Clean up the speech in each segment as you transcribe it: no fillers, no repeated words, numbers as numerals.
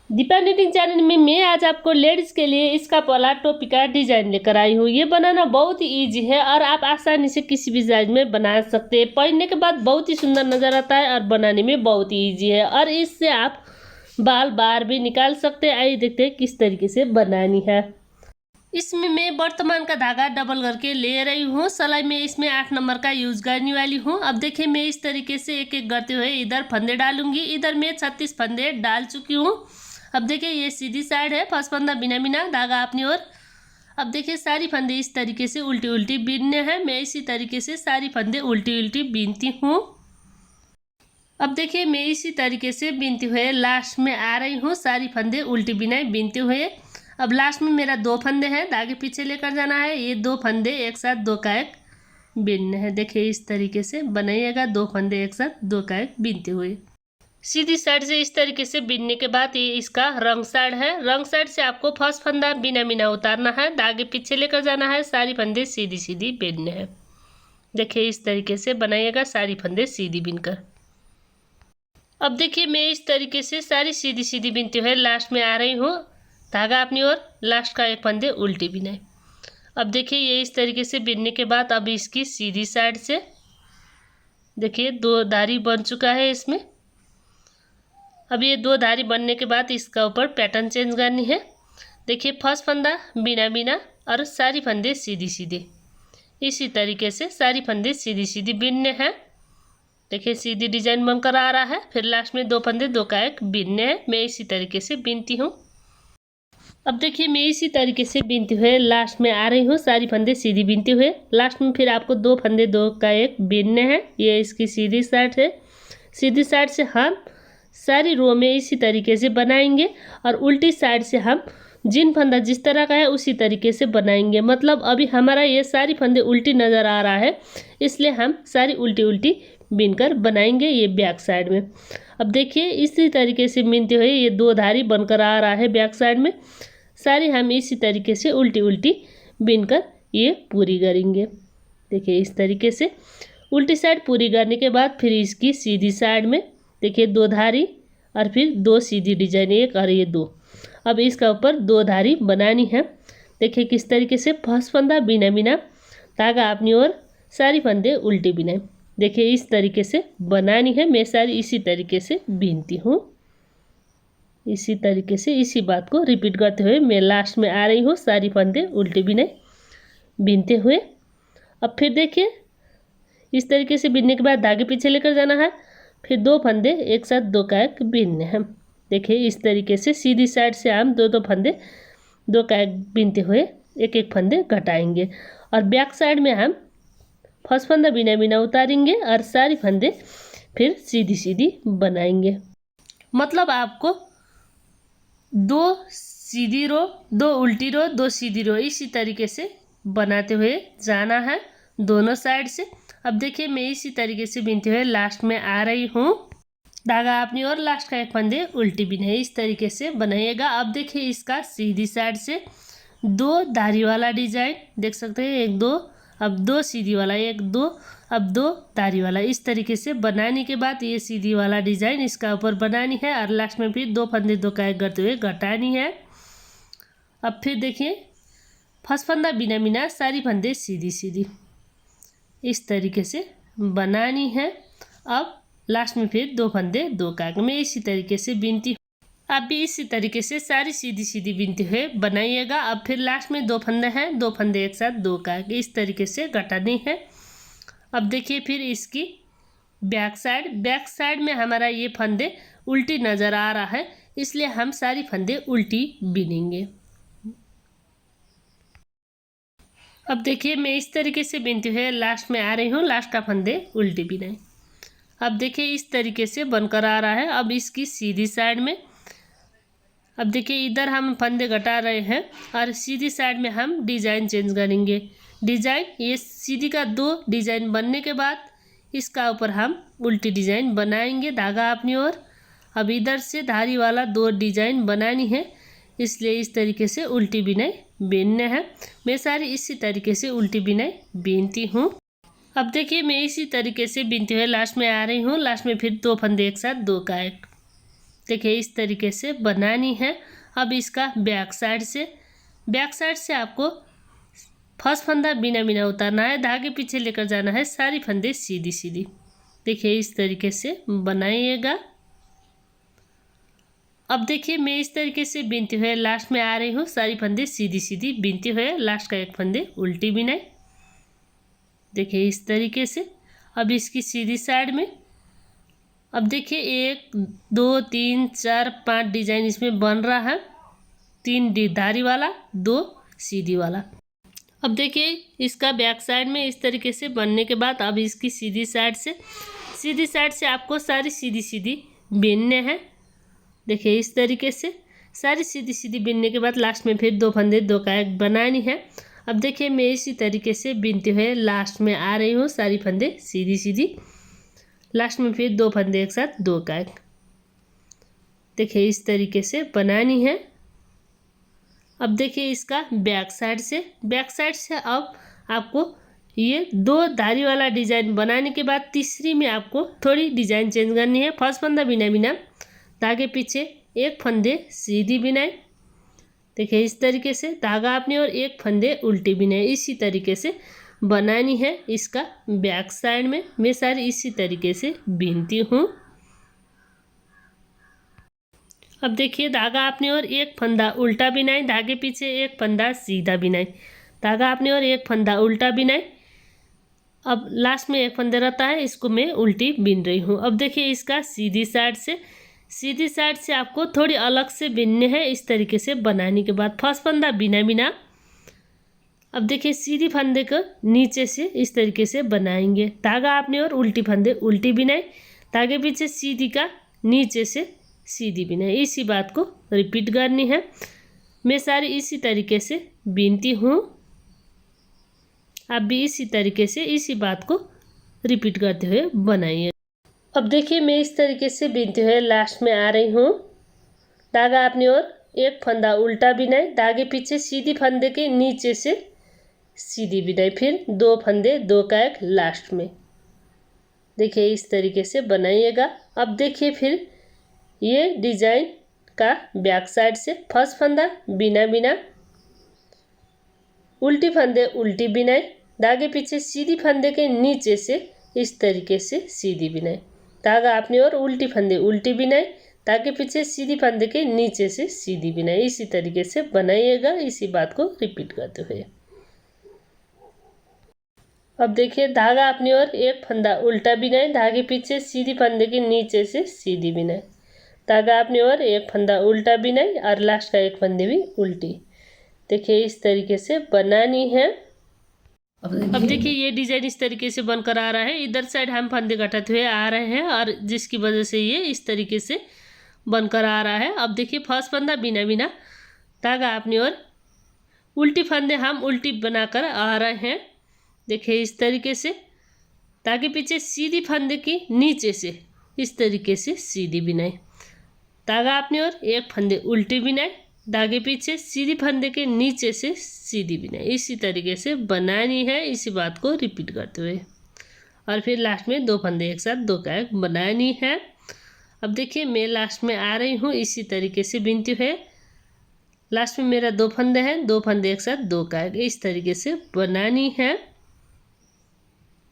Deepa knitting channel में मैं आज आपको लेडीज के लिए इसका वाला टोपी का डिजाइन लेकर आई हूँ। ये बनाना बहुत ही इजी है और आप आसानी से किसी भी साइज में बना सकते हैं। पहनने के बाद बहुत ही सुंदर नजर आता है और बनाने में बहुत ही इजी है और इससे आप बाल बाहर भी निकाल सकते हैं। आइए देखते हैं किस तरीके से बनानी है। इसमें मैं वर्तमान का धागा डबल करके ले रही हूँ। सिलाई में इसमें 8 नंबर का यूज करने वाली हूँ। अब देखिए मैं इस तरीके से एक एक करते हुए इधर फंदे डालूंगी। इधर मैं 36 फंदे डाल चुकी हूँ। अब देखिए ये सीधी साइड है, फर्स्ट फंदा बिना बिना धागा अपनी ओर। अब देखिए सारी फंदे इस तरीके से उल्टी उल्टी बीनने हैं। मैं इसी तरीके से सारी फंदे उल्टी उल्टी बीनती हूँ। अब देखिए मैं इसी तरीके से बीनते हुए लास्ट में आ रही हूँ। सारी फंदे उल्टी बिनाई बीनते हुए। अब लास्ट में मेरा 2 फंदे हैं, धागे पीछे लेकर जाना है। ये 2 फंदे एक साथ 2 का एक बीनने हैं। देखिए इस तरीके से बनाइएगा, 2 फंदे एक साथ 2 का एक बीनते हुए। सीधी साइड से इस तरीके से बीनने के बाद ये इसका रंग साइड है। रंग साइड से आपको फर्स्ट फंदा बिना बिना उतारना है, धागे पीछे लेकर जाना है, सारी फंदे सीधी सीधी बीनने हैं। देखिए इस तरीके से बनाइएगा, सारी फंदे सीधी बीनकर। अब देखिए मैं इस तरीके से सारी सीधी सीधी बीनते हुए लास्ट में आ रही हूँ। धागा अपनी ओर, लास्ट का एक फंदे उल्टी बिनाई। अब देखिए ये इस तरीके से बीनने के बाद अब इसकी सीधी साइड से देखिए 2 धारी बन चुका है इसमें। अब ये 2 धारी बनने के बाद इसका ऊपर पैटर्न चेंज करनी है। देखिए फर्स्ट फंदा बिना बिना और सारी फंदे सीधी सीधी। इसी तरीके से सारी फंदे सीधी सीधी बीनने हैं। देखिए सीधी डिजाइन बनकर आ रहा है। फिर लास्ट में 2 फंदे 2 का एक बीनने हैं। मैं इसी तरीके से बीनती हूँ। अब देखिए मैं इसी तरीके से बीनते हुए लास्ट में आ रही हूँ। सारी फंदे सीधी बीनते हुए लास्ट में फिर आपको 2 फंदे 2 का एक बीनने हैं। ये इसकी सीधी साइड है। सीधी साइड से हम सारी रो में इसी तरीके से बनाएंगे और उल्टी साइड से हम जिन फंदा जिस तरह का है उसी तरीके से बनाएंगे। मतलब अभी हमारा ये सारी फंदे उल्टी नज़र आ रहा है, इसलिए हम सारी उल्टी उल्टी बीनकर बनाएंगे ये बैक साइड में। अब देखिए इसी तरीके से बीनते हुए ये 2 धारी बनकर आ रहा है बैक साइड में। सारी हम इसी तरीके से उल्टी उल्टी बीनकर ये पूरी करेंगे। देखिए इस तरीके से उल्टी साइड पूरी करने के बाद फिर इसकी सीधी साइड में देखिए 2 धारी और फिर 2 सीधी डिजाइन, एक और ये 2। अब इसका ऊपर 2 धारी बनानी है। देखिए किस तरीके से फर्स्ट फंदा बिना बिना, धागा अपनी ओर, सारी फंदे उल्टी बिनाई। देखिए इस तरीके से बनानी है। मैं सारी इसी तरीके से बीनती हूँ। इसी तरीके से इसी बात को रिपीट करते हुए मैं लास्ट में आ रही हूँ। सारी फंदे उल्टी बिनाई बीनते हुए। अब फिर देखिए इस तरीके से बीनने के बाद धागे पीछे लेकर जाना है। फिर 2 फंदे एक साथ 2 का एक बीनने हैं। देखिए इस तरीके से सीधी साइड से हम 2 फंदे 2 का एक बीनते हुए एक एक फंदे घटाएंगे और बैक साइड में हम फर्स्ट फंदा बिना बिना उतारेंगे और सारी फंदे फिर सीधी सीधी बनाएंगे। मतलब आपको 2 सीधी रो, 2 उल्टी रो, 2 सीधी रो इसी तरीके से बनाते हुए जाना है दोनों साइड से। अब देखिए मैं इसी तरीके से बीनते हुए लास्ट में आ रही हूँ। धागा अपनी और लास्ट का एक फंदे उल्टी बिनाई इस तरीके से बनाइएगा। अब देखिए इसका सीधी साइड से 2 धारी वाला डिजाइन देख सकते हैं, 1 2, अब 2 सीधी वाला, 1 2, अब 2 धारी वाला। इस तरीके से बनाने के बाद ये सीधी वाला डिजाइन इसका ऊपर बनानी है और लास्ट में फिर 2 फंदे 2 का एक करते हुए घटानी है। अब फिर देखिए फर्स्ट फंदा बिना बिना, सारी फंदे सीधी सीधी इस तरीके से बनानी है। अब लास्ट में फिर 2 फंदे 2 का। मैं इसी तरीके से बीनती हूँ। आप भी इसी तरीके से सारी सीधी सीधी बीनते हुए बनाइएगा। अब फिर लास्ट में 2 फंदे हैं, 2 फंदे एक साथ 2 का इस तरीके से घटानी है। अब देखिए फिर इसकी बैक साइड में हमारा ये फंदे उल्टी नज़र आ रहा है, इसलिए हम सारी फंदे उल्टी बीनेंगे। अब देखिए मैं इस तरीके से बीनते हुए लास्ट में आ रही हूँ। लास्ट का फंदे उल्टी बिनाई। अब देखिए इस तरीके से बनकर आ रहा है। अब इसकी सीधी साइड में अब देखिए इधर हम फंदे घटा रहे हैं और सीधी साइड में हम डिज़ाइन चेंज करेंगे। डिज़ाइन ये सीधी का 2 डिज़ाइन बनने के बाद इसका ऊपर हम उल्टी डिज़ाइन बनाएंगे, धागा अपनी ओर। अब इधर से धारी वाला 2 डिज़ाइन बनानी है, इसलिए इस तरीके से उल्टी बिनाई बीनना है। मैं सारी इसी तरीके से उल्टी बिनाई बीनती हूँ। अब देखिए मैं इसी तरीके से बीनते हुए लास्ट में आ रही हूँ। लास्ट में फिर 2 फंदे एक साथ 2 का एक देखिए इस तरीके से बनानी है। अब इसका बैक साइड से आपको फर्स्ट फंदा बिना बिना उतारना है, धागे पीछे लेकर जाना है, सारी फंदे सीधी सीधी। देखिए इस तरीके से बनाइएगा। अब देखिए मैं इस तरीके से बिनते हुए लास्ट में आ रही हूँ, सारी फंदे सीधी सीधी बिनते हुए लास्ट का एक फंदे उल्टी बिनाई। देखिए इस तरीके से। अब इसकी सीधी साइड में अब देखिए 1 2 3 4 5 डिजाइन इसमें बन रहा है, 3 धारी वाला, 2 सीधी वाला। अब देखिए इसका बैक साइड में इस तरीके से बनने के बाद अब इसकी सीधी साइड से आपको सारी सीधी सीधी बीनने हैं। देखिए इस तरीके से सारी सीधी सीधी बीनने के बाद लास्ट में फिर 2 फंदे 2 कायक बनानी है। अब देखिए मैं इसी तरीके से बीनते हुए लास्ट में आ रही हूँ, सारी फंदे सीधी सीधी, लास्ट में फिर 2 फंदे एक साथ 2 कायक। देखिए इस तरीके से बनानी है। अब देखिए इसका बैक साइड से अब आपको ये 2 धारी वाला डिजाइन बनाने के बाद तीसरी में आपको थोड़ी डिजाइन चेंज करनी है। फर्स्ट फंदा बिना बिना धागे पीछे 1 फंदे सीधी बिनाई। देखिए इस तरीके से धागा अपनी और 1 फंदे उल्टी बिनाई, इसी तरीके से बनानी है। इसका बैक साइड में मैं सारी इसी तरीके से बीनती हूँ। अब देखिए धागा अपनी ओर 1 फंदा उल्टा बिनाई, धागे पीछे 1 फंदा सीधा बिनाई, धागा अपनी ओर 1 फंदा उल्टा बिनाई। अब लास्ट में 1 फंदे रहता है, इसको मैं उल्टी बिन रही हूँ। अब देखिए इसका सीधी साइड से आपको थोड़ी अलग से बिनने हैं। इस तरीके से बनाने के बाद फर्स्ट फंदा बिना बिना अब देखिए सीधी फंदे को नीचे से इस तरीके से बनाएंगे, धागा अपनी ओर उल्टी फंदे उल्टी बिनाई, धागे पीछे सीधी का नीचे से सीधी बिनाई। इसी बात को रिपीट करनी है। मैं सारी इसी तरीके से बीनती हूँ, आप भी इसी तरीके से इसी बात को रिपीट करते हुए बनाइए। अब देखिए मैं इस तरीके से बीनते हुए लास्ट में आ रही हूँ, धागा अपनी ओर 1 फंदा उल्टा बिनाई, धागे पीछे सीधी फंदे के नीचे से सीधी बिनाई, फिर 2 फंदे 2 कायक लास्ट में। देखिए इस तरीके से बनाइएगा। अब देखिए फिर ये डिजाइन का बैक साइड से फर्स्ट फंदा बिना बिना उल्टी फंदे उल्टी बिनाई, धागे पीछे सीधी फंदे के नीचे से इस तरीके से सीधी बिनाई, धागा अपनी ओर उल्टी फंदे उल्टी बिनाई, धागे पीछे सीधी फंदे के नीचे से सीधी बिनाई। इसी तरीके से बनाइएगा, इसी बात को रिपीट करते हुए। अब देखिए धागा अपनी ओर 1 फंदा उल्टा बिनाई, धागे पीछे सीधी फंदे के नीचे से सीधी बिनाई, धागा अपनी ओर 1 फंदा उल्टा बिनाई और लास्ट का 1 फंदे भी उल्टी। देखिए इस तरीके से बनानी है। अब देखिए ये डिजाइन इस तरीके से बनकर आ रहा है, इधर साइड हम फंदे घटाते हुए आ रहे हैं और जिसकी वजह से ये इस तरीके से बनकर आ रहा है। अब देखिए फर्स्ट फंदा बिना बिना धागा अपनी ओर उल्टी फंदे हम उल्टी बनाकर आ रहे हैं। देखिए इस तरीके से धागे पीछे सीधी फंदे की नीचे से इस तरीके से सीधी बिनाई, धागा अपनी ओर 1 फंदे उल्टी बिनाई, धागे पीछे सीधी फंदे के नीचे से सीधी बिनाई। इसी तरीके से बनानी है, इसी बात को रिपीट करते हुए। और फिर लास्ट में 2 फंदे एक साथ 2 कायक बनानी है। अब देखिए मैं लास्ट में आ रही हूँ, इसी तरीके से बिनती हुए लास्ट में मेरा 2 फंदे हैं, 2 फंदे एक साथ 2 कायक, इस तरीके से बनानी है।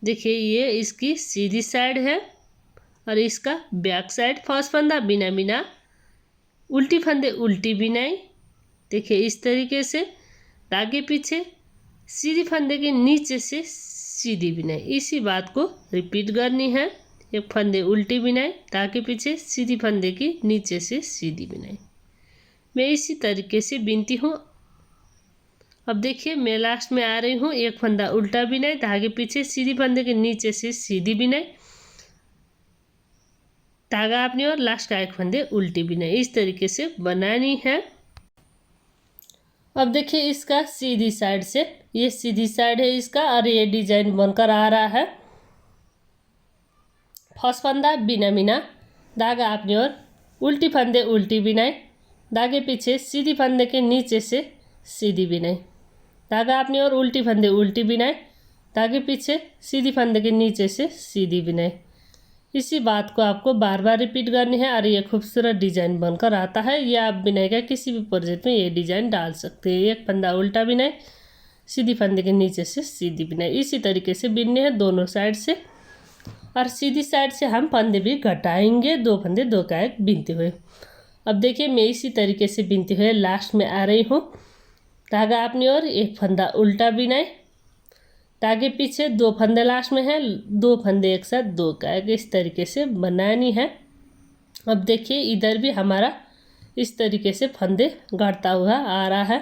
देखिए ये इसकी सीधी साइड है और इसका बैक साइड फर्स्ट फंदा बिना बिना उल्टी फंदे उल्टी बिनाई। देखिए इस तरीके से धागे पीछे सीधी फंदे के नीचे से सीधी बिनाई, इसी बात को रिपीट करनी है। 1 फंदे उल्टी बिनाई, धागे पीछे सीधी फंदे की नीचे से सीधी बिनाई। मैं इसी तरीके से बिनती हूँ। अब देखिए मैं लास्ट में आ रही हूँ, 1 फंदा उल्टा बिनाई, धागे पीछे सीधी फंदे के नीचे से सीधी बिनाई, धागा अपनी और लास्ट का 1 फंदे उल्टी बिनाई। इस तरीके से बनानी है। अब देखिए इसका सीधी साइड से, ये सीधी साइड है इसका और ये डिजाइन बनकर आ रहा है। फर्स्ट फंदा बिना बिना धागा अपनी ओर उल्टी फंदे उल्टी बिनाई, धागे पीछे सीधी फंदे के नीचे से सीधी बिनाई, धागा अपनी ओर उल्टी फंदे उल्टी बिनाई, धागे पीछे सीधी फंदे के नीचे से सीधी बिनाई। इसी बात को आपको बार बार रिपीट करनी है और ये खूबसूरत डिजाइन बनकर आता है। ये आप बिनाई का किसी भी प्रोजेक्ट में ये डिजाइन डाल सकते हैं। एक फंदा उल्टा बिनाई, सीधी फंदे के नीचे से सीधी बिनाई, इसी तरीके से बिनने हैं दोनों साइड से। और सीधी साइड से हम फंदे भी घटाएंगे, 2 फंदे 2 का एक बिनते हुए। अब देखिए मैं इसी तरीके से बिनते हुए लास्ट में आ रही हूँ। धागा अपनी ओर, एक फंदा उल्टा बिनाई, धागे पीछे 2 फंदे लास्ट में है, 2 फंदे एक साथ 2 का एक, इस तरीके से बनानी है। अब देखिए इधर भी हमारा इस तरीके से फंदे घटता हुआ आ रहा है।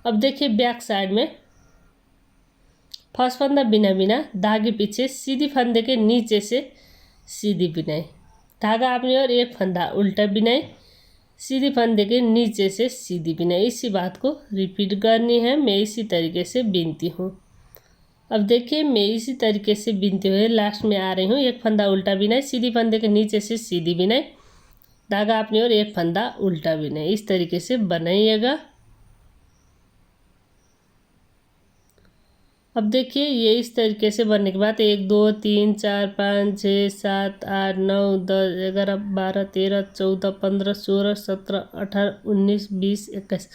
अब देखिए बैक साइड में फर्स्ट फंदा बिना बिना धागे पीछे सीधी फंदे के नीचे से सीधी बिनाई, धागा अपनी ओर, एक फंदा उल्टा बिनाई, सीधी फंदे के नीचे से सीधी बिनाई। इसी बात को रिपीट करनी है। मैं इसी तरीके से बिनती हूँ। अब देखिए मैं इसी तरीके से बिनते हुए लास्ट में आ रही हूँ। एक फंदा उल्टा बिनाई, सीधी फंदे के नीचे से सीधी बिनाई, धागा अपनी ओर, एक फंदा उल्टा बिनाई, इस तरीके से बनाइएगा। अब देखिए ये इस तरीके से बनने के बाद 1 2 3 4 5 6 7 8 9 10 11 12 13 14 15 16 17 18 19 20 21।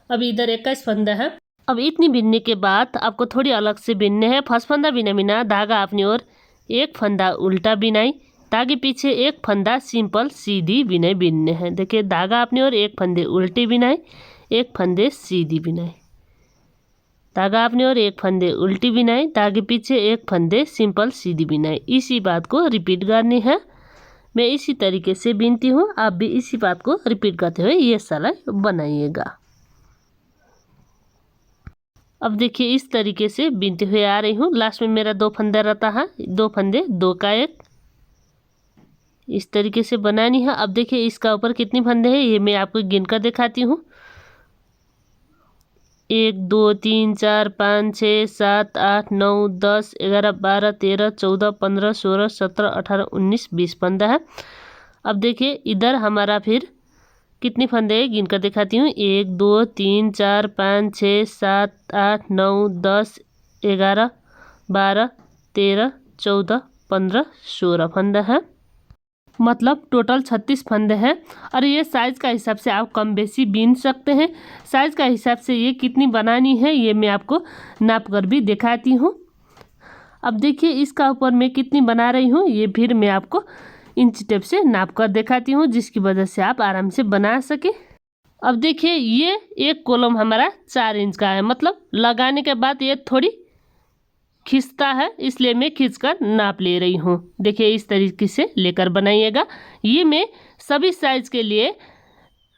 अब इधर 21 फंदा है। अब इतनी बिनने के बाद आपको थोड़ी अलग से बिनने हैं। फर्स्ट फंदा बिना बिना धागा अपनी ओर, एक फंदा उल्टा बिनाई, धागे पीछे एक फंदा सिंपल सीधी बिनाई बिनने हैं। देखिए धागा अपनी ओर, एक फंदे उल्टी बिनाई, एक फंदे सीधी बिनाई, धागा अपनी ओर, एक फंदे उल्टी बिनाई, धागे पीछे एक फंदे सिंपल सीधी बिनाई। इसी बात को रिपीट करनी है। मैं इसी तरीके से बिनती हूँ, आप भी इसी बात को रिपीट करते हुए ये सिलाई बनाइएगा। अब देखिए इस तरीके से बिनते हुए आ रही हूँ। लास्ट में मेरा 2 फंदा रहता है, 2 फंदे 2 का एक, इस तरीके से बनानी है। अब देखिए इसका ऊपर कितनी फंदे हैं ये मैं आपको गिन कर दिखाती हूँ। 1 2 3 4 5 6 7 8 9 10 11 12 13 14 15 16 17 18 19 20 फंदा है। अब देखिए इधर हमारा फिर कितनी फंदे हैं गिन कर दिखाती हूँ। 1 2 3 4 5 6 7 8 9 10 11 12 13 14 15 16 फंदा है। मतलब टोटल 36 फंदे हैं। और ये साइज़ का हिसाब से आप कम बेसी बीन सकते हैं। साइज़ का हिसाब से ये कितनी बनानी है ये मैं आपको नाप कर भी दिखाती हूँ। अब देखिए इसका ऊपर मैं कितनी बना रही हूँ ये फिर मैं आपको इंच टेप से नाप कर दिखाती हूँ, जिसकी वजह से आप आराम से बना सकें। अब देखिए ये एक कॉलम हमारा 4 इंच का है, मतलब लगाने के बाद ये थोड़ी खिंचता है, इसलिए मैं खींचकर नाप ले रही हूँ। देखिए इस तरीके से लेकर बनाइएगा। ये मैं सभी साइज के लिए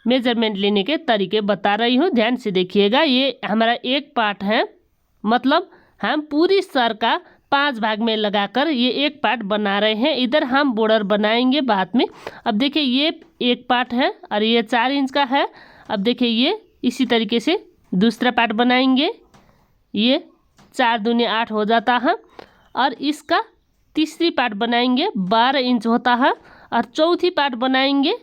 मेजरमेंट लेने के तरीके बता रही हूँ, ध्यान से देखिएगा। ये हमारा एक पार्ट है, मतलब हम पूरी सर का 5 भाग में लगाकर ये एक पार्ट बना रहे हैं। इधर हम बॉर्डर बनाएंगे बाद में। अब देखिए ये एक पार्ट है और ये 4 इंच का है। अब देखिए ये इसी तरीके से दूसरा पार्ट बनाएंगे। ये 4 दूनी 8 हो जाता है। और इसका तीसरी पार्ट बनाएंगे 12 इंच होता है। और चौथी पार्ट बनाएंगे,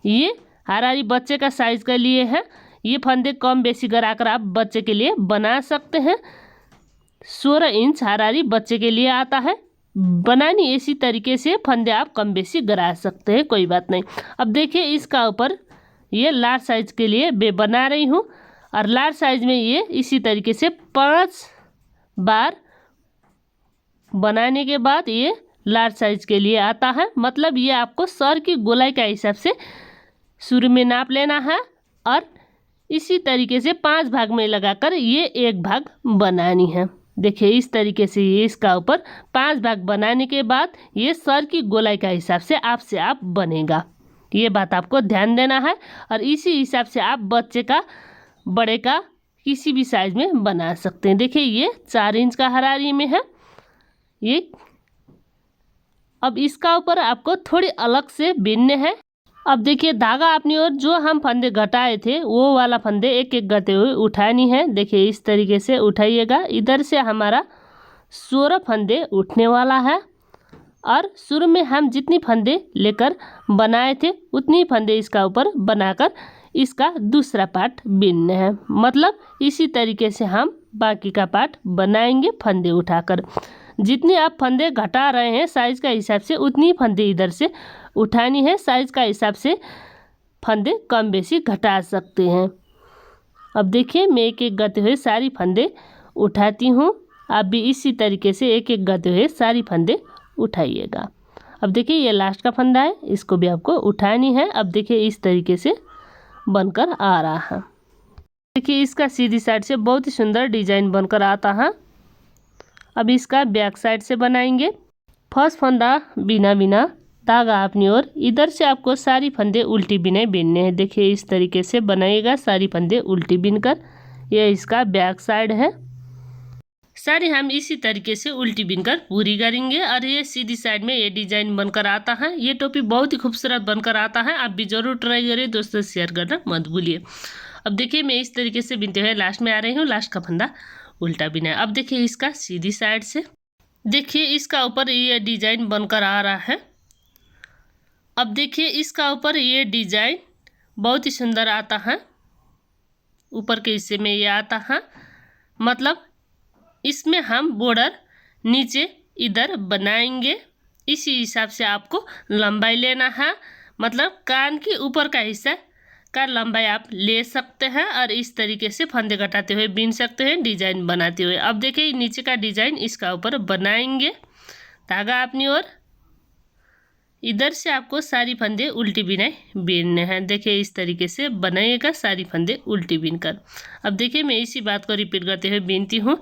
ये हरारी बच्चे का साइज के लिए है। ये फंदे कम बेसी कराकर आप बच्चे के लिए बना सकते हैं। 16 इंच हरारी बच्चे के लिए आता है। बनानी इसी तरीके से फंदे आप कम बेसी गरा सकते हैं, कोई बात नहीं। अब देखिए इसका ऊपर ये लार्ज साइज के लिए मैं बना रही हूँ। और लार्ज साइज में ये इसी तरीके से 5 बार बनाने के बाद ये लार्ज साइज के लिए आता है। मतलब ये आपको सर की गोलाई का हिसाब से शुरू में नाप लेना है और इसी तरीके से 5 भाग में लगाकर ये एक भाग बनानी है। देखिए इस तरीके से ये इसका ऊपर 5 भाग बनाने के बाद ये सर की गोलाई का हिसाब से आपसे आप बनेगा। ये बात आपको ध्यान देना है। और इसी हिसाब से आप बच्चे का, बड़े का किसी भी साइज में बना सकते हैं। देखिए ये 4 इंच का हरारी में है ये। अब इसका ऊपर आपको थोड़ी अलग से बिनने हैं। अब देखिए धागा अपनी ओर जो हम फंदे घटाए थे वो वाला फंदे एक एक करते हुए उठानी है। देखिए इस तरीके से उठाइएगा। इधर से हमारा 16 फंदे उठने वाला है। और शुरू में हम जितनी फंदे लेकर बनाए थे उतनी फंदे इसका ऊपर बनाकर इसका दूसरा पार्ट बिनने हैं। मतलब इसी तरीके से हम बाकी का पार्ट बनाएंगे फंदे उठाकर। जितने आप फंदे घटा रहे हैं साइज का हिसाब से उतनी फंदे इधर से उठानी है। साइज का हिसाब से फंदे कम बेसी घटा सकते हैं। अब देखिए मैं एक एक करते हुए सारी फंदे उठाती हूँ। आप भी इसी तरीके से एक एक करते हुए सारी फंदे उठाइएगा। अब देखिए ये लास्ट का फंदा है, इसको भी आपको उठानी है। अब देखिए इस तरीके से बनकर आ रहा है। देखिए इसका सीधी साइड से बहुत ही सुंदर डिजाइन बनकर आता है। अब इसका बैक साइड से बनाएंगे। फर्स्ट फंदा बिना बिना धागा अपनी ओर, इधर से आपको सारी फंदे उल्टी बिने बीनने हैं। देखिए इस तरीके से बनाइएगा सारी फंदे उल्टी बीनकर। ये इसका बैक साइड है। सारी हम इसी तरीके से उल्टी बीनकर पूरी करेंगे। और ये सीधी साइड में ये डिजाइन बनकर आता है। ये टोपी बहुत ही खूबसूरत बनकर आता है। आप भी जरूर ट्राई करें, दोस्तों शेयर करना मत भूलिए। अब देखिए मैं इस तरीके से बीनते हुए लास्ट में आ रही हूँ। लास्ट का फंदा उल्टा बिना है। अब देखिए इसका सीधी साइड से, देखिए इसका ऊपर ये डिजाइन बनकर आ रहा है। अब देखिए इसका ऊपर ये डिजाइन बहुत ही सुंदर आता है। ऊपर के हिस्से में ये आता है, मतलब इसमें हम बॉर्डर नीचे इधर बनाएंगे। इसी हिसाब से आपको लंबाई लेना है, मतलब कान के ऊपर का हिस्सा का लंबाई आप ले सकते हैं और इस तरीके से फंदे घटाते हुए बीन सकते हैं डिजाइन बनाते हुए। अब देखिए नीचे का डिजाइन इसका ऊपर बनाएंगे। धागा अपनी ओर, इधर से आपको सारी फंदे उल्टी बिनाई बीनने हैं। देखिए इस तरीके से बनाइएगा सारी फंदे उल्टी बीनकर। अब देखिए मैं इसी बात को रिपीट करते हुए बीनती हूँ।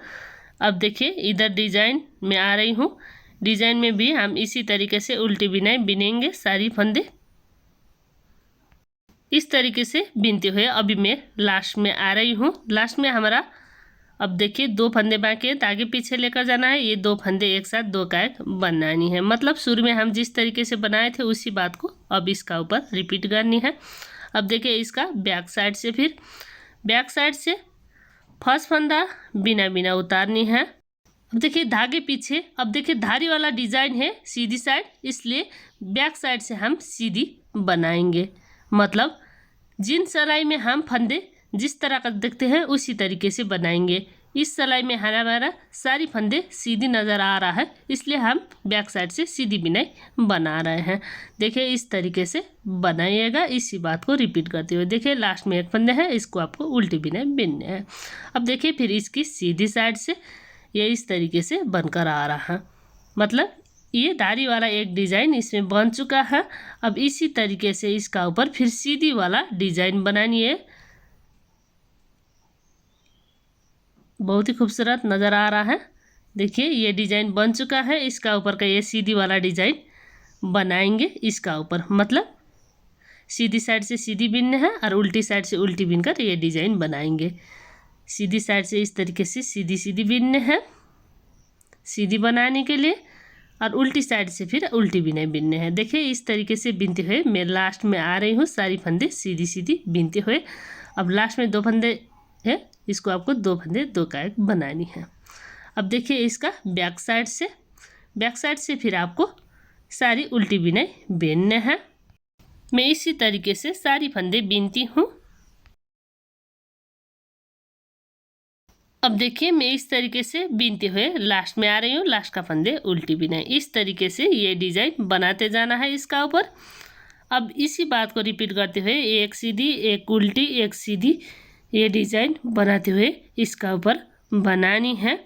अब देखिए इधर डिजाइन में आ रही हूँ। डिजाइन में भी हम इसी तरीके से उल्टी बिनाई बीनेंगे सारी फंदे। इस तरीके से बीनते हुए अभी मैं लास्ट में आ रही हूँ। लास्ट में हमारा अब देखिए 2 फंदे बाकी है, आगे पीछे लेकर जाना है। ये 2 फंदे एक साथ 2 काट बनानी है। मतलब शुरू में हम जिस तरीके से बनाए थे उसी बात को अब इसका ऊपर रिपीट करनी है। अब देखिए इसका बैक साइड से, फिर बैक साइड से फर्स्ट फंदा बिना बिना उतारनी है। अब देखिए धागे पीछे, अब देखिए धारी वाला डिजाइन है सीधी साइड, इसलिए बैक साइड से हम सीधी बनाएंगे। मतलब जिन सिलाई में हम फंदे जिस तरह का देखते हैं उसी तरीके से बनाएंगे। इस सिलाई में हमारा सारी फंदे सीधी नज़र आ रहा है, इसलिए हम बैक साइड से सीधी बिनाई बना रहे हैं। देखिए इस तरीके से बनाइएगा, इसी बात को रिपीट करते हुए। देखिए लास्ट में एक फंदे है, इसको आपको उल्टी बिनाई बीनने हैं। अब देखिए फिर इसकी सीधी साइड से ये इस तरीके से बनकर आ रहा है। मतलब ये धारी वाला एक डिज़ाइन इसमें बन चुका है। अब इसी तरीके से इसका ऊपर फिर सीधी वाला डिज़ाइन बनानी है। बहुत ही खूबसूरत नज़र आ रहा है। देखिए ये डिज़ाइन बन चुका है। इसका ऊपर का ये सीधी वाला डिज़ाइन बनाएंगे इसका ऊपर। मतलब सीधी साइड से सीधी बीनने हैं और उल्टी साइड से उल्टी बीनकर ये डिज़ाइन बनाएंगे। सीधी साइड से इस तरीके से सीधी सीधी बीनने हैं सीधी बनाने के लिए, और उल्टी साइड से फिर उल्टी बिनाई बीनने हैं। देखिए इस तरीके से बीनते हुए मैं लास्ट में आ रही हूँ। सारी फंदे सीधी सीधी बीनते हुए। अब लास्ट में 2 फंदे है, इसको आपको 2 फंदे 2 काट बनानी है। अब देखिए इसका बैक साइड से, बैक साइड से फिर आपको सारी उल्टी बिनाई बीनने हैं। मैं इसी तरीके से सारी फंदे बीनती हूँ। अब देखिए मैं इस तरीके से बीनते हुए लास्ट में आ रही हूँ। लास्ट का फंदे उल्टी बिनाई, इस तरीके से ये डिज़ाइन बनाते जाना है इसका ऊपर। अब इसी बात को रिपीट करते हुए एक सीधी एक उल्टी एक सीधी ये डिज़ाइन बनाते हुए इसका ऊपर बनानी है,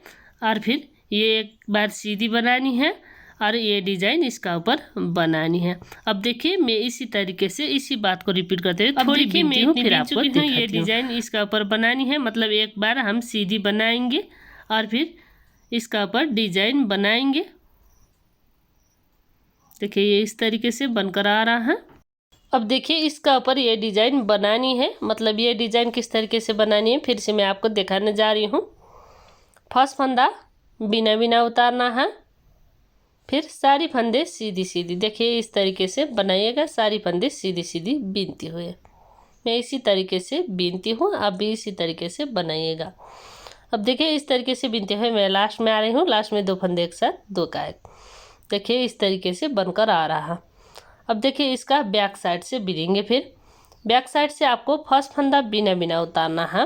और फिर ये एक बार सीधी बनानी है और ये डिज़ाइन इसका ऊपर बनानी है। अब देखिए मैं इसी तरीके से इसी बात को रिपीट करते हुए थोड़ी बीनती हूँ, फिर आपको दिखाती हूँ। ये डिज़ाइन इसका ऊपर बनानी है। मतलब एक बार हम सीधी बनाएंगे और फिर इसका ऊपर डिज़ाइन बनाएंगे। देखिए ये इस तरीके से बनकर आ रहा है। अब देखिए इसका ऊपर ये डिज़ाइन बनानी है। मतलब ये डिज़ाइन किस तरीके से बनानी है फिर से मैं आपको दिखाने जा रही हूँ। फर्स्ट फंदा बिना बिना उतारना है, फिर सारी फंदे सीधी सीधी। देखिए इस तरीके से बनाइएगा सारी फंदे सीधी सीधी बीनती हुए। मैं इसी तरीके से बीनती हूँ, आप भी इसी तरीके से बनाइएगा। अब देखिए इस तरीके से बीनते हुए मैं लास्ट में आ रही हूँ। लास्ट में 2 फंदे एक साथ 2 काट। देखिए इस तरीके से बनकर आ रहा है। अब देखिए इसका बैक साइड से बीनेंगे। फिर बैक साइड से आपको फर्स्ट फंदा बिना बिना उतारना है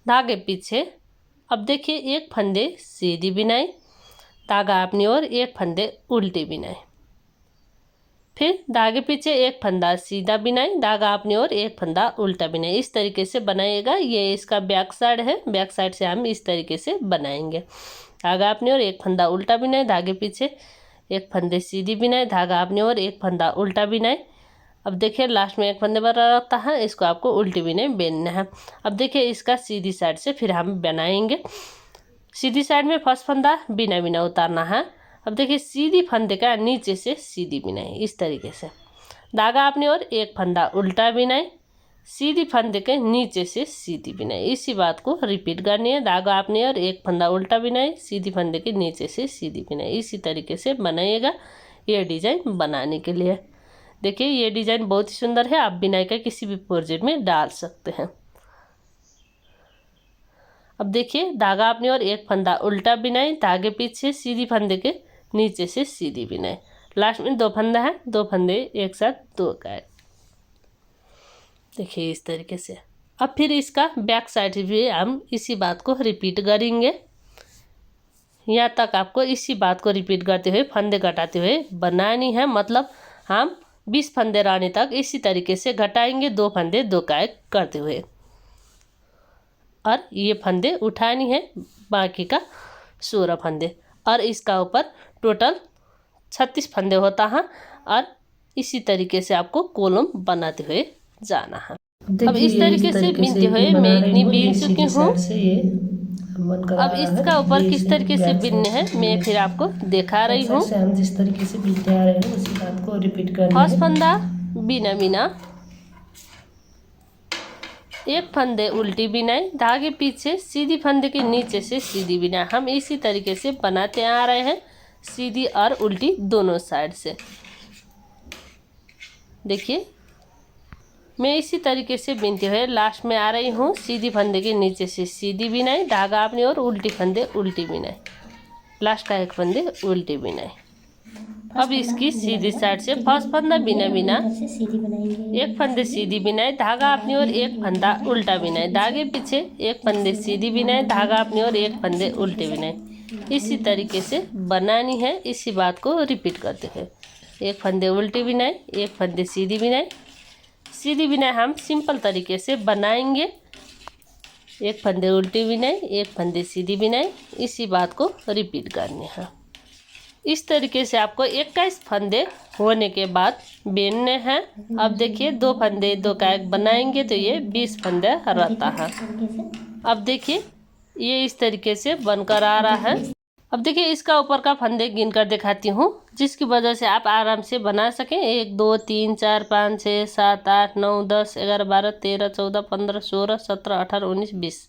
धागे पीछे। अब देखिए एक फंदे सीधी बिनाई, धागा अपनी ओर, एक फंदे उल्टी बिनाई। फिर धागे पीछे एक फंदा सीधा बिनाई, धागा अपनी ओर, एक फंदा उल्टा बिनाई। इस तरीके से बनाइएगा। ये इसका बैक साइड है, बैक साइड से हम इस तरीके से बनाएंगे। धागा अपनी ओर, एक फंदा उल्टा बिनाई, धागे पीछे एक फंदे सीधी बिनाई, धागा अपनी ओर, एक फंदा उल्टा बिनाई। अब देखिए लास्ट में एक फंदे बना रहता है, इसको आपको उल्टी बिनाई बेनना है। अब देखिए इसका सीधी साइड से फिर हम बनाएंगे। सीधी साइड में फर्स्ट फंदा बिना बिना उतारना है। अब देखिए सीधी फंदे का नीचे से सीधी बिनाई, इस तरीके से धागा अपनी ओर, एक फंदा उल्टा बिनाई, सीधी फंदे के नीचे से सीधी बिनाई। इसी बात को रिपीट करनी है। धागा अपनी ओर, एक फंदा उल्टा बिनाई, सीधी फंदे के नीचे से सीधी बिनाई। इसी तरीके से बनाइएगा ये डिजाइन बनाने के लिए। देखिए ये डिजाइन बहुत ही सुंदर है, आप बिनाई का किसी भी प्रोजेक्ट में डाल सकते हैं। अब देखिए धागा अपनी ओर, एक फंदा उल्टा बिनाई, धागे पीछे सीधी फंदे के नीचे से सीधी बिनाई। लास्ट में दो फंदा है, दो फंदे एक साथ दो का। देखिए इस तरीके से। अब फिर इसका बैक साइड भी हम इसी बात को रिपीट करेंगे। यहाँ तक आपको इसी बात को रिपीट करते हुए, फंदे घटाते हुए बनानी है। मतलब हम 20 फंदे रानी तक इसी तरीके से घटाएंगे, दो फंदे दो का एक करते हुए। और ये फंदे उठानी है, बाकी का 16 फंदे। और इसका ऊपर टोटल 36 फंदे होता है। और इसी तरीके से आपको कॉलम बनाते हुए जाना है। अब इस तरीके से बिनते हुए मैं इतनी बीन चुकी हूँ। अब इसका ऊपर किस तरीके से बिनने हैं मैं फिर आपको दिखा रही हूँ। हम जिस तरीके से बिनते आ रहे हैं उसी बात को रिपीट करना है। फर्स्ट फंदा बिना बिना, एक फंदे उल्टी बिनाई, धागे पीछे सीधी फंदे के नीचे से सीधी बिनाई। हम इसी तरीके से बनाते आ रहे हैं, सीधी और उल्टी दोनों साइड से। देखिए मैं इसी तरीके से बिनते हुए लास्ट में आ रही हूँ। सीधी फंदे के नीचे से सीधी बिनाई, धागा अपनी ओर, उल्टी फंदे उल्टी बिनाई, लास्ट का एक फंदे उल्टी बिनाई। अब इसकी सीधी साइड से फर्स्ट फंदा बिना बिना, एक फंदे सीधी बिनाई, धागा अपनी ओर, एक फंदा उल्टा बिनाई, धागे पीछे एक फंदे सीधी बिनाई, धागा अपनी ओर, एक फंदे उल्टे बिनाई। इसी तरीके से बनानी है। इसी बात को रिपीट करते हैं। एक फंदे उल्टी बिनाई, एक फंदे सीधी बिनाई। सीधी बिनाई हम सिंपल तरीके से बनाएंगे। एक फंदे उल्टी बिनाई, एक फंदे सीधी बिनाई। इसी बात को रिपीट करनी है। इस तरीके से आपको 21 फंदे होने के बाद बेनने हैं। अब देखिए दो फंदे दो का एक बनाएंगे तो ये 20 फंदे रहता है। अब देखिए ये इस तरीके से बनकर आ रहा है। अब देखिए इसका ऊपर का फंदे गिन कर दिखाती हूँ, जिसकी वजह से आप आराम से बना सकें। 1 2 3 4 5 6 7 8 9 10 11 12 13 14 15 16 17 18 19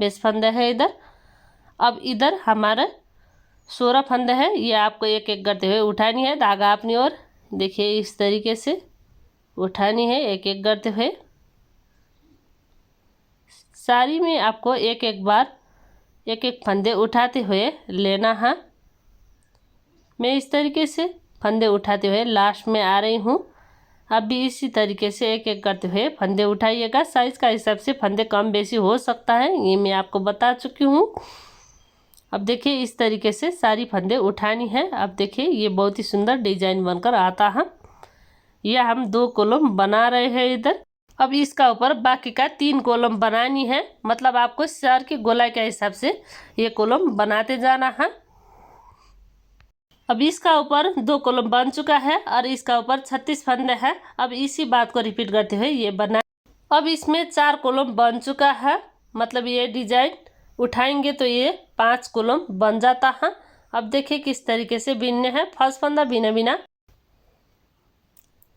20 फंदे है इधर। अब इधर हमारा 16 फंदे है। ये आपको एक एक करते हुए उठानी है। धागा अपनी ओर, देखिए इस तरीके से उठानी है एक एक करते हुए। सारी में आपको एक एक बार एक एक फंदे उठाते हुए लेना है। मैं इस तरीके से फंदे उठाते हुए लास्ट में आ रही हूँ। आप भी इसी तरीके से एक एक करते हुए फंदे उठाइएगा। साइज़ का हिसाब से फंदे कम बेसी हो सकता है, ये मैं आपको बता चुकी हूँ। अब देखिए इस तरीके से सारी फंदे उठानी है। अब देखिए ये बहुत ही सुंदर डिजाइन बनकर आता है। यह हम 2 कॉलम बना रहे हैं इधर। अब इसका ऊपर बाकी का 3 कॉलम बनानी है। मतलब आपको सर की गोलाई के हिसाब से ये कॉलम बनाते जाना है। अब इसका ऊपर 2 कॉलम बन चुका है और इसका ऊपर 36 फंदे हैं। अब इसी बात को रिपीट करते हुए ये बना। अब इसमें 4 कॉलम बन चुका है। मतलब ये डिजाइन उठाएंगे तो ये 5 कॉलम बन जाता है। अब देखिए किस तरीके से बिनने हैं। फर्स्ट फंदा बिना बिना,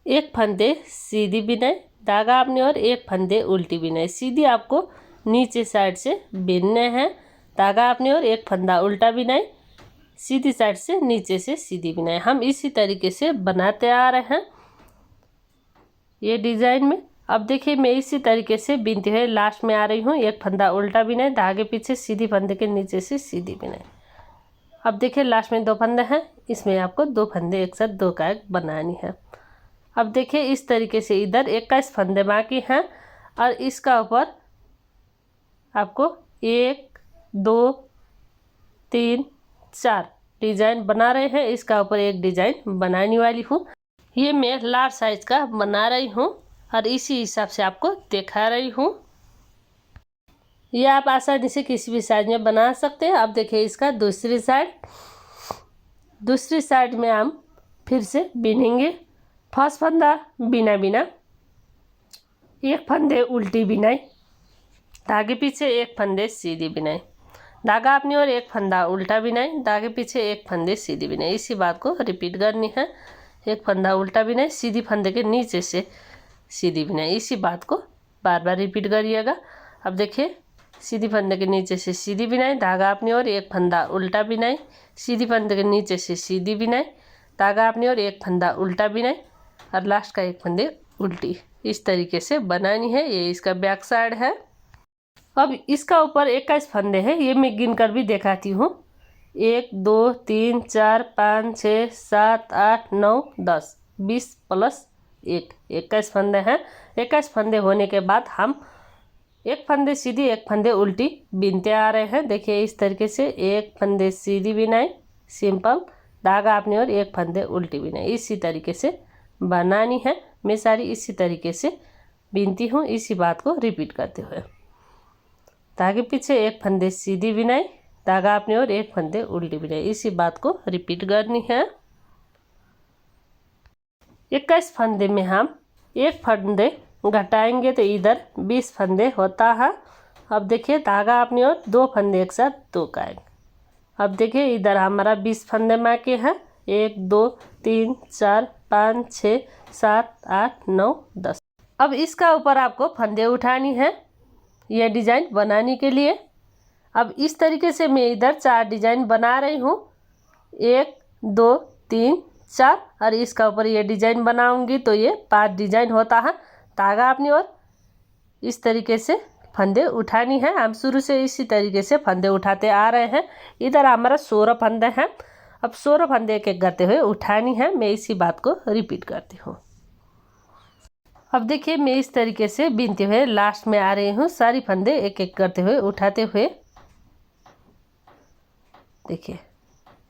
एक फंदे सीधी बिनाई, धागा अपनी ओर, एक फंदे उल्टी बिनाई। सीधी आपको नीचे साइड से बिनने हैं। धागा अपनी ओर, एक फंदा उल्टा बिनाई, सीधी साइड से नीचे से सीधी बिनाई। हम इसी तरीके से बनाते आ रहे हैं ये डिजाइन में। अब देखिए मैं इसी तरीके से बिनते हुए लास्ट में आ रही हूँ। एक फंदा उल्टा बिनाई, धागे पीछे सीधी फंदे के नीचे से सीधी बिनाई। अब देखिए लास्ट में 2 फंदे हैं, इसमें आपको 2 फंदे एक साथ 2 का एक बनानी है। अब देखिए इस तरीके से इधर 21 फंदे बाकी हैं और इसका ऊपर आपको 1 2 3 4 डिज़ाइन बना रहे हैं, इसका ऊपर एक डिज़ाइन बनाने वाली हूँ। ये मैं लार्ज साइज का बना रही हूँ और इसी हिसाब से आपको दिखा रही हूँ। ये आप आसानी से किसी भी साइज में बना सकते हैं। अब देखिए इसका दूसरी साइड में हम फिर से बिनेंगे। फर्स्ट फंदा बिना बिना, एक फंदे उल्टी बिनाई, धागे पीछे एक फंदे सीधी बिनाई, धागा अपनी ओर एक फंदा उल्टा बिनाई, धागे पीछे एक फंदे सीधी बिनाई। इसी बात को रिपीट करनी है। एक फंदा उल्टा बिनाई, सीधी फंदे के नीचे से सीधी बिनाई। इसी बात को बार बार रिपीट करिएगा। अब देखिए सीधी फंदे के नीचे से सीधी बिनाई, धागा अपनी ओर एक फंदा उल्टा बिनाई, सीधी फंदे के नीचे से सीधी बिनाई, धागा अपनी ओर एक फंदा उल्टा बिनाई और लास्ट का एक फंदे उल्टी। इस तरीके से बनानी है। ये इसका बैक साइड है। अब इसका ऊपर 21 फंदे हैं, ये मैं गिन कर भी दिखाती हूँ। 1 2 3 4 5 6 7 8 9 10 20 प्लस 1 21 फंदे हैं। 21 फंदे होने के बाद हम एक फंदे सीधी एक फंदे उल्टी बिनते आ रहे हैं। देखिए इस तरीके से एक फंदे सीधी बिनाई सिंपल, धागा अपनी ओर एक फंदे उल्टी बिनाई। इसी तरीके से बनानी है। मैं सारी इसी तरीके से बिनती हूँ, इसी बात को रिपीट करते हुए। धागे पीछे एक फंदे सीधी बिनाई, धागा अपनी ओर एक फंदे उल्टी बिनाई। इसी बात को रिपीट करनी है। 21 फंदे में हम एक फंदे घटाएंगे तो इधर 20 फंदे होता है। अब देखिए धागा अपनी ओर दो फंदे एक साथ दो का आएंगे। अब देखिए इधर हमारा 20 फंदे बाकी हैं। 1 2 3 4 5 6 7 8 9 10। अब इसका ऊपर आपको फंदे उठानी है यह डिज़ाइन बनाने के लिए। अब इस तरीके से मैं इधर 4 डिज़ाइन बना रही हूँ, 1 2 3 4 और इसका ऊपर ये डिज़ाइन बनाऊंगी तो ये 5 डिज़ाइन होता है। धागा अपनी ओर इस तरीके से फंदे उठानी है। हम शुरू से इसी तरीके से फंदे उठाते आ रहे हैं। इधर हमारा 16 फंदे हैं। अब 16 फंदे एक एक करते हुए उठानी है। मैं इसी बात को रिपीट करती हूँ। अब देखिए मैं इस तरीके से बिनते हुए लास्ट में आ रही हूँ। सारी फंदे एक एक करते हुए उठाते हुए देखिए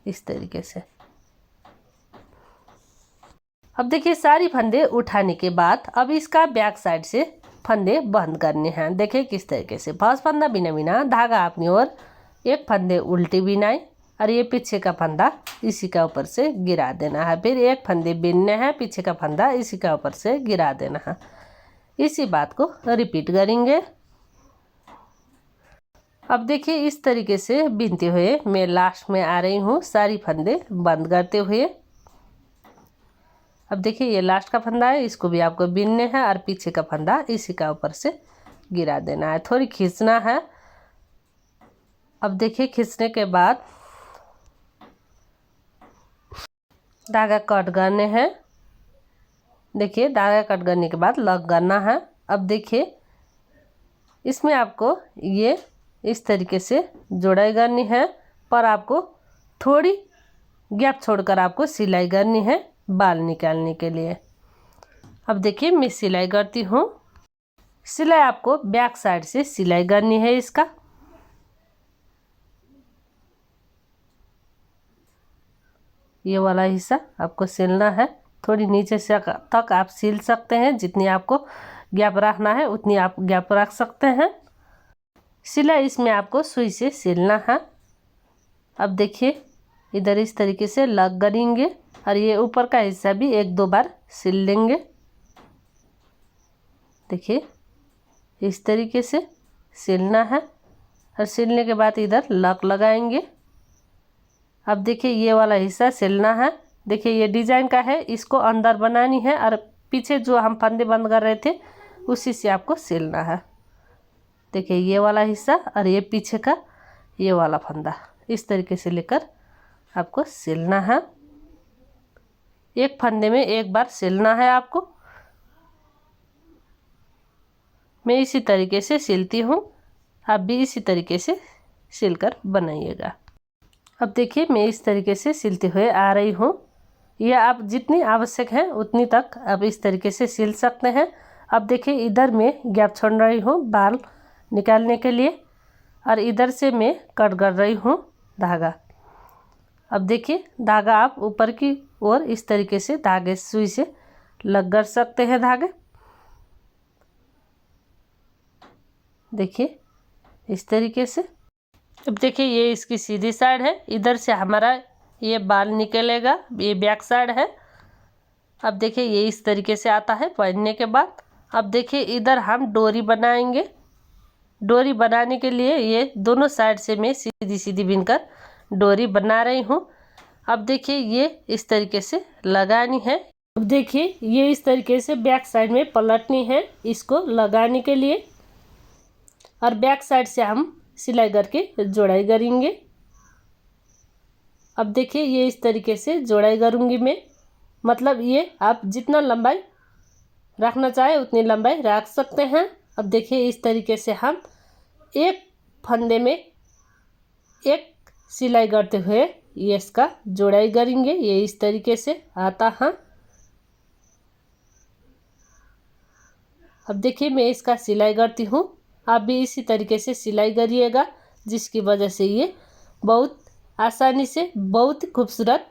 इस तरीके से। अब देखिए सारी फंदे उठाने के बाद अब इसका बैक साइड से फंदे बंद करने हैं। देखिए किस तरीके से। फर्स्ट फंदा बिना बिना, धागा अपनी ओर एक फंदे उल्टी बिनाई और ये पीछे का फंदा इसी का ऊपर से गिरा देना है। फिर एक फंदे बिनने हैं, पीछे का फंदा इसी का ऊपर से गिरा देना है। इसी बात को रिपीट करेंगे। अब देखिए इस तरीके से बिनते हुए मैं लास्ट में आ रही हूँ, सारी फंदे बंद करते हुए। अब देखिए ये लास्ट का फंदा है, इसको भी आपको बिनने हैं और पीछे का फंदा इसी का ऊपर से गिरा देना है। थोड़ी खींचना है। अब देखिए खींचने के बाद धागा कट करने हैं। देखिए धागा कट करने के बाद लॉक करना है। अब देखिए इसमें आपको ये इस तरीके से जोड़ाई करनी है, पर आपको थोड़ी गैप छोड़कर आपको सिलाई करनी है बाल निकालने के लिए। अब देखिए मैं सिलाई करती हूँ। सिलाई आपको बैक साइड से सिलाई करनी है इसका। ये वाला हिस्सा आपको सिलना है। थोड़ी नीचे से तक आप सिल सकते हैं, जितनी आपको गैप रखना है उतनी आप गैप रख सकते हैं। सिलाई इसमें आपको सुई से सिलना है। अब देखिए इधर इस तरीके से लग करेंगे और ये ऊपर का हिस्सा भी 1-2 बार सिल लेंगे। देखिए इस तरीके से सिलना है और सिलने के बाद इधर लॉक लगाएंगे। अब देखिए ये वाला हिस्सा सिलना है। देखिए ये डिज़ाइन का है, इसको अंदर बनानी है और पीछे जो हम फंदे बंद कर रहे थे उसी से आपको सिलना है। देखिए ये वाला हिस्सा और ये पीछे का ये वाला फंदा इस तरीके से लेकर आपको सिलना है। एक फंदे में एक बार सिलना है आपको। मैं इसी तरीके से सिलती हूँ, आप भी इसी तरीके से सिलकर बनाइएगा। अब देखिए मैं इस तरीके से सिलते हुए आ रही हूँ। यह आप जितनी आवश्यक है उतनी तक आप इस तरीके से सिल सकते हैं। अब देखिए इधर मैं गैप छोड़ रही हूँ बाल निकालने के लिए और इधर से मैं कट कर रही हूँ धागा। अब देखिए धागा आप ऊपर की ओर इस तरीके से धागे सुई से लग कर सकते हैं धागे। देखिए इस तरीके से। अब देखिए ये इसकी सीधी साइड है, इधर से हमारा ये बाल निकलेगा, ये बैक साइड है। अब देखिए ये इस तरीके से आता है पहनने के बाद। अब देखिए इधर हम डोरी बनाएंगे। डोरी बनाने के लिए ये दोनों साइड से मैं सीधी सीधी बिनकर डोरी बना रही हूँ। अब देखिए ये इस तरीके से लगानी है। अब देखिए ये इस तरीके से बैक साइड में पलटनी है इसको लगाने के लिए, और बैक साइड से हम सिलाई करके जोड़ाई करेंगे। अब देखिए ये इस तरीके से जोड़ाई करूँगी मैं, मतलब ये आप जितना लंबाई रखना चाहे उतनी लंबाई रख सकते हैं। अब देखिए इस तरीके से हम एक फंदे में एक सिलाई करते हुए ये इसका जोड़ाई करेंगे। ये इस तरीके से आता है। अब देखिए मैं इसका सिलाई करती हूँ, आप भी इसी तरीके से सिलाई करिएगा, जिसकी वजह से ये बहुत आसानी से बहुत खूबसूरत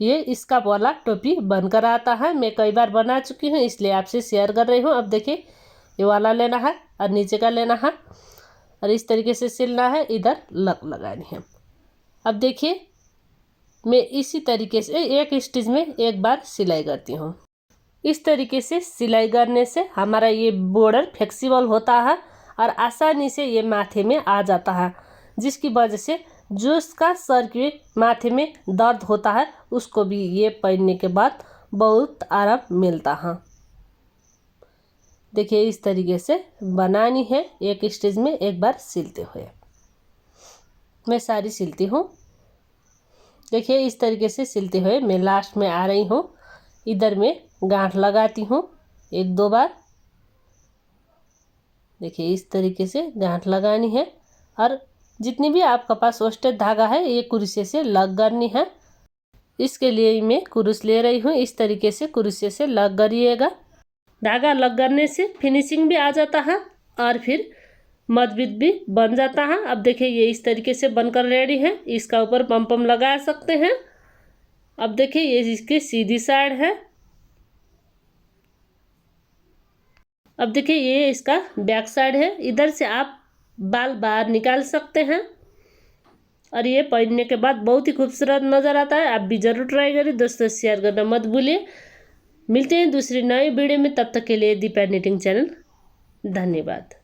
ये इसका वाला टोपी बनकर आता है। मैं कई बार बना चुकी हूँ इसलिए आपसे शेयर कर रही हूँ। अब देखिए ये वाला लेना है और नीचे का लेना है और इस तरीके से सिलना है, इधर लग लगानी है। अब देखिए मैं इसी तरीके से एक स्टिच में एक बार सिलाई करती हूँ। इस तरीके से सिलाई करने से हमारा ये बॉर्डर फ्लेक्सिबल होता है और आसानी से ये माथे में आ जाता है, जिसकी वजह से जो इसका सर के माथे में दर्द होता है उसको भी ये पहनने के बाद बहुत आराम मिलता है। देखिए इस तरीके से बनानी है, एक स्टिच में एक बार सिलते हुए। मैं सारी सिलती हूँ। देखिए इस तरीके से सिलते हुए मैं लास्ट में आ रही हूँ। इधर मैं गांठ लगाती हूँ एक दो बार। देखिए इस तरीके से गांठ लगानी है और जितनी भी आपके पास वेस्टेड धागा है ये कुरुसे से लग करनी है। इसके लिए मैं कुरुस ले रही हूँ। इस तरीके से कुरुसे से लग करिएगा। धागा लग करने से फिनिशिंग भी आ जाता है और फिर मजबूत भी बन जाता है। अब देखिए ये इस तरीके से बनकर रेडी है। इसका ऊपर पम लगा सकते हैं। अब देखिए ये इसकी सीधी साइड है। अब देखिए ये इसका बैक साइड है। इधर से आप बाल बाहर निकाल सकते हैं और ये पहनने के बाद बहुत ही खूबसूरत नज़र आता है। आप भी ज़रूर ट्राई करें। दोस्तों शेयर करना मत भूलिए। मिलते हैं दूसरी नई वीडियो में, तब तक के लिए दीपा निटिंग चैनल। धन्यवाद।